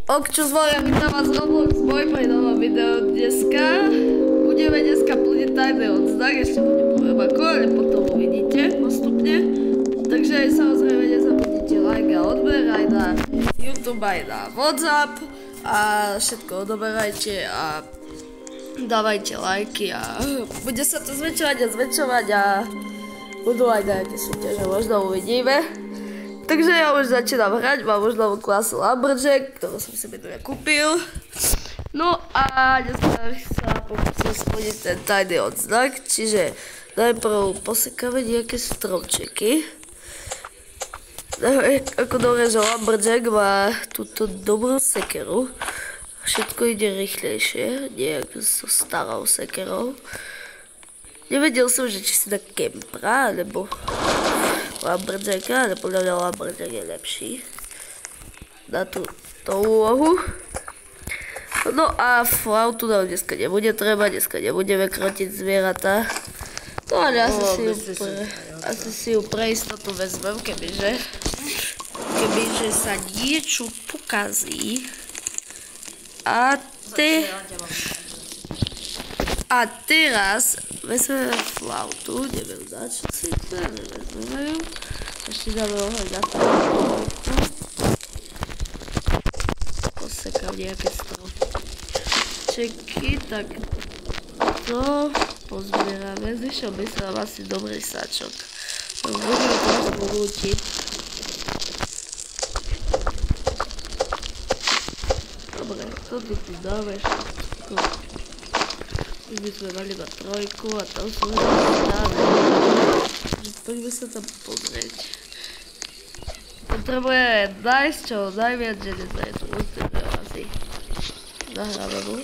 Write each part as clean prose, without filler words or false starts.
Čo zvolia, vítam vás Roblox Boy pri novom videu dneska. Budeme dneska plniť tajný odznak, ešte ho nepoviem ako, ale potom uvidíte postupne. Takže aj samozrejme nezabudnite like a odber aj na YouTube, aj na WhatsApp a všetko odoberajte a dávajte lajky a bude sa to zväčšovať a budú aj nejaké súťaže, možno uvidíme. Takže ja už začínam hrať, mám už novú klasu Lumberjack, ktorú som si minulé kúpil. No a dneska sa pokúsim splniť ten tajný odznak, čiže najprv posekáme nejaké stromčeky. Ako dobre, že Lumberjack má túto dobrú sekeru. Všetko ide rýchlejšie, nejak so starou sekerou. Nevedel som, že či si na kempra, alebo Lumberjacka, ale podľa mňa Lumberjack je lepší na túto úlohu. No a flautu nám dneska nebude treba, dneska nebudeme krotiť zvieratá. No ale asi si ju pre istotu vezmem, kebyže sa niečo pokazí. A teraz vezmeme flautu, neviem dať, čo si to, nevezmeme ju. Ešte dáme oheň na flautu. Posekám nejaké stromčeky, tak to pozbierame. Zvyšom by sa nám asi dobrý sáčok. Budeme to zvolútiť. Dobre, to tu dáme všetko. Už by sme mali na trojku a tam sú stále. Poďme sa tam pozrieť. Potrebujeme nájsť čo najviac, že nezdaje tu ústredne asi. Zahráme mu.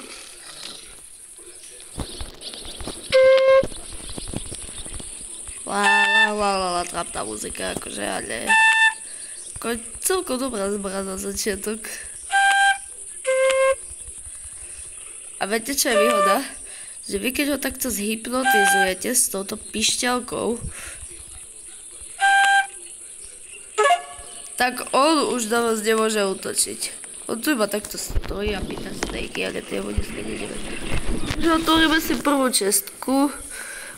Lá, trápna muzika, akože, ale celkom dobrá zbra na začiatok. A viete, čo je výhoda? Že vy, keď ho takto zhypnotizujete s touto pišťalkou, tak on už na vás nemôže útočiť. On tu iba takto stojí a pýta stejky, ale tie mu dneska nejdeme. Takže otvoríme si prvú čestku.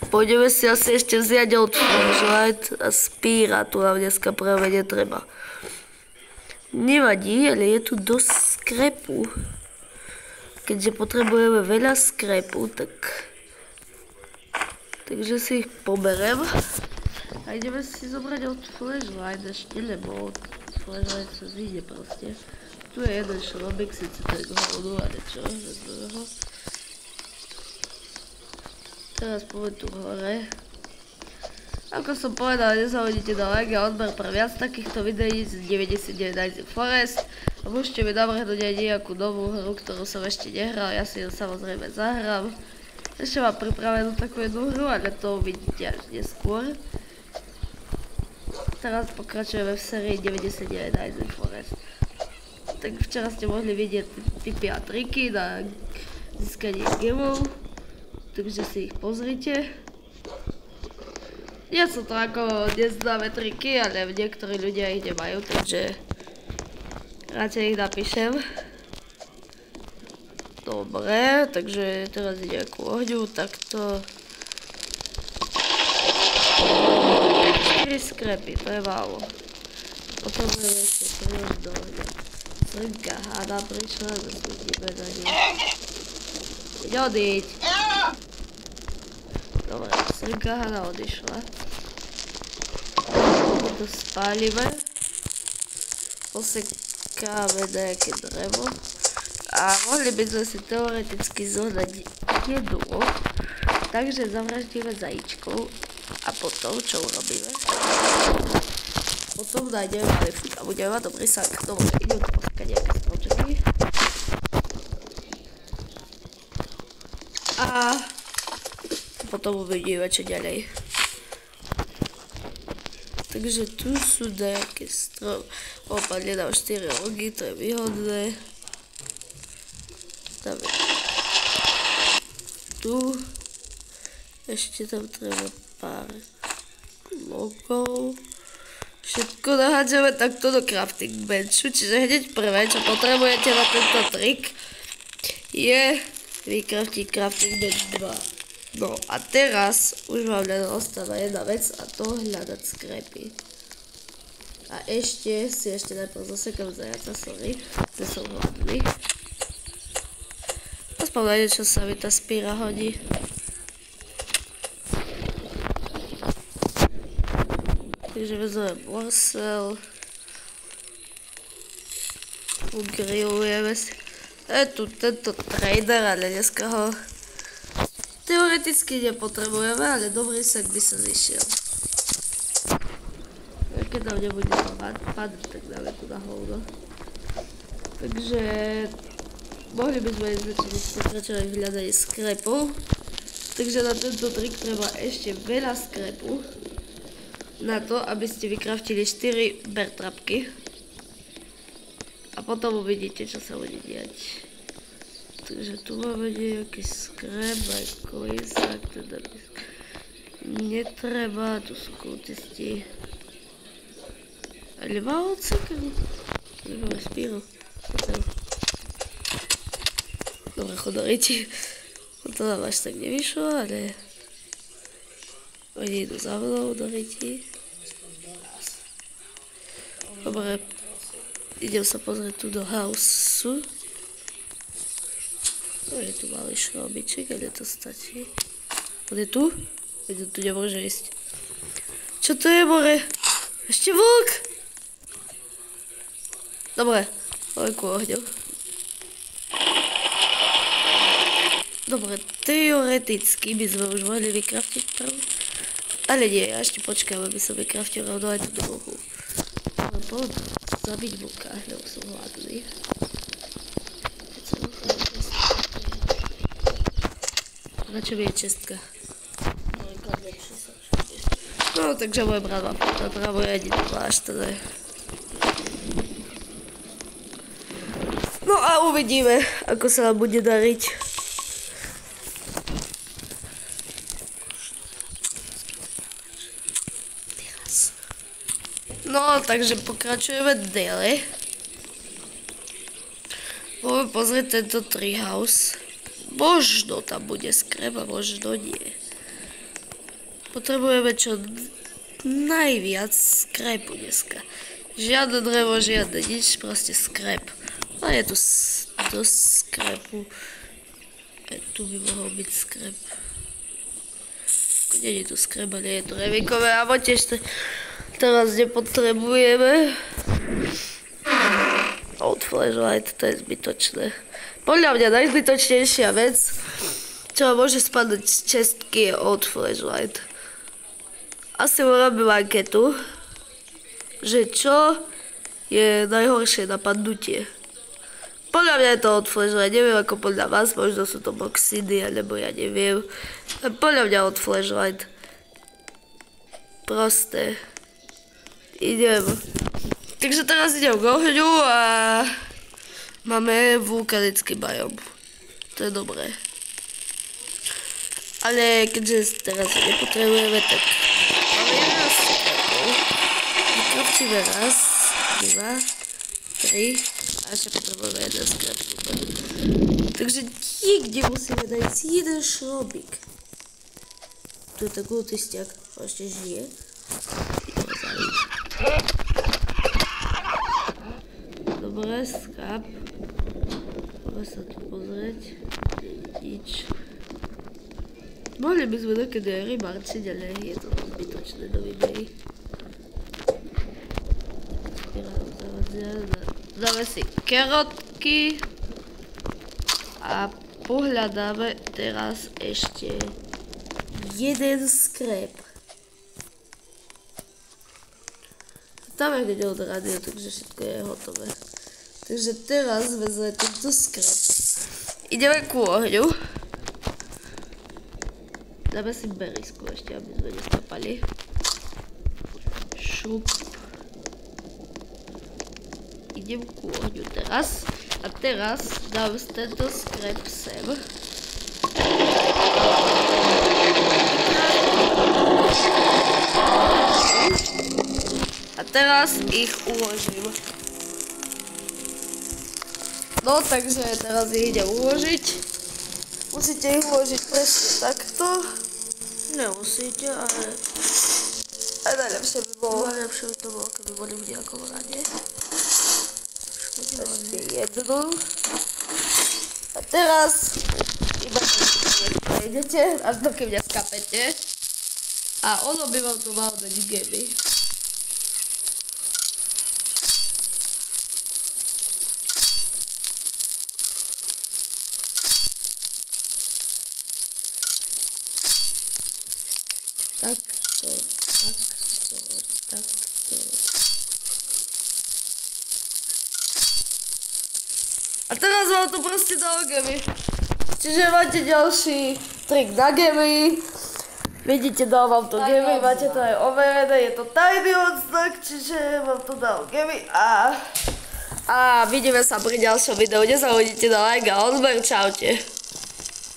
Pôjdeme si asi ešte vziať od Flashlight a Spíra, tu nám dneska práve netreba. Nevadí, ale je tu dosť skrepu. Keďže potrebujeme veľa skrepu, takže si ich poberem. A ideme si zobrať od Flashlight ešte, lebo od Flashlight sa zíde proste. Tu je jeden šrobik, síce to je hodu, ale čo, vezmeme ho. Teraz poďme tu hore. Ako som povedal, nezabudnite na like a odber pre viac takýchto videí z 99 Nights in Forest. A môžete mi navrhnúť aj nejakú novú hru, ktorú som ešte nehral, ja si ju samozrejme zahrám. Ešte mám pripravenú takú jednu hru, ale to uvidíte až neskôr. Teraz pokračujeme v sérii 99 Nights in Forest. Tak včera ste mohli vidieť tipy a triky na získanie gemov, takže si ich pozrite. Nie sú to ako neznáme triky, ale niektorí ľudia ich nemajú, takže radšej ich napíšem. Dobre, takže teraz ide nejakú ohňu, takto. 4 skrepy, to je málo. Potom budeme ešte prieť do ohňa. Srnka háda prišla, zasúdime na ňu. Ide odiť. Dobre, srnka háda odišla. To spálime. Posekáme nejaké drevo. A mohli by sme si teoreticky zohnať jedlo. Takže zavraždíme zajíčkov. A potom, čo urobíme? Potom nájdeme malý fut a budeme mať dobrý sak. Dobre, idem tu posekať nejaké stromčeky. A potom uvidíme, čo ďalej. Takže tu sú nejaké strom. Opadne nám 4 rogy, to je výhodné. Dáme tu. Ešte tam treba pár logov. Všetko nahádzame takto do crafting benchu, čiže hneď prvé, čo potrebujete na tento trik, je vykraftiť crafting bench 2. No a teraz už vám len ostáva jedna vec a to hľadať skrepy. A ešte najprv zasekám zajaca, sorry, že som hladný. Aspoň na niečo sa mi tá spíra hodí. Takže vezmeme morsel. Ugrillujeme si. Je tu tento trader, ale dneska ho teoreticky nepotrebujeme, ale dobrý sak by sa zišiel. Keď nám nebude padať, tak dáme tu na hovno. Takže mohli by sme pokračovať v hľadaní skrepov. Takže na tento trik treba ešte veľa skrepu. Na to, aby ste vykraftili 4 bear trapky. A potom uvidíte, čo sa bude diať. Takže tu máme nejaký skrep, aj kolísak, teda netreba, tu sú kultisti. Ale má odsekám. Nemáme spíru. Dobre, chodoriti. To nám až tak nevyšlo, ale oni idú za mnou do riti. Dobre, idem sa pozrieť tu do houseu. No je tu malý šrobiček, ale to stačí. On je tu? Veď tu nemôže ísť. Čo to je, more? Ešte vlk! Dobre, veľkú ohňu. Dobre, teoreticky by sme už mohli vykraftiť prvú. Ale nie, ja ešte počkám, aby som vykraftil rovno aj tú druhú. Mám zabiť vlka, lebo som hladný. Na čo mi je čestka? No, takže môj brat má napravo jediný plášť, teda. No a uvidíme, ako sa nám bude dariť. No, takže pokračujeme ďalej. Môžeme pozrieť tento treehouse. Možno tam bude skrep a možno nie. Potrebujeme čo najviac skrepu dneska. Žiadne drevo, žiadne nič, proste skrep. A je tu dosť skrepu. Aj tu by mohol byť skrep. Nie je tu skrep, a nie je tu revíkové, a tiež to teraz nepotrebujeme. Old flashlight, to je zbytočné. Podľa mňa najzbytočnejšia vec, čo môže spadnúť z čestky, je old flashlight. Asi urobím anketu, že čo je najhoršie napadnutie. Podľa mňa je to old flashlight, neviem ako podľa vás, možno sú to boxidy, alebo ja neviem. Podľa mňa old flashlight. Prosté. Idem. Takže teraz idem k ohňu a máme vulkanický biom. To je dobré. Ale keďže teraz nepotrebujeme, tak máme 11 sklepov. Vykraftíme raz, 2, 3 a ešte potrebujeme jeden sklep. Takže niekde musíme dať jeden šrobík. Tu je tak kultistiak, on ešte žije. Ideme zabiť. Dobre, skáp. Poďme sa tu pozrieť. Nič. Mohli by sme dokedy aj rybarčiť, ale je to zbytočné do videí. Dáme si kerotky. A pohľadáme teraz ešte jeden skrep. Tam je hneď od rádia, takže všetko je hotové. Takže teraz vezme tento skrep. Ideme ku ohňu. Dáme si berisku ešte, aby sme nestapali. Šup. Idem ku ohňu teraz. A teraz dám tento skrep sem. A teraz ich uložím. No, takže teraz ich idem uložiť. Musíte ich uložiť presne takto. Nemusíte, ale... A najlepšie by bolo, keby boli v nejakom rade. Ešte jednu. A teraz iba prejdete, až dokým neskapete. A ono by vám to malo dať gemy. Takto. A teraz vám to proste dalo gemy. Čiže máte ďalší trik na gemy. Vidíte, dal vám to gemy, máte to aj overené, je to tajný odznak, čiže vám to dal gemy a vidíme sa pri ďalšom videu. Nezabudnite na like a odber, čaute.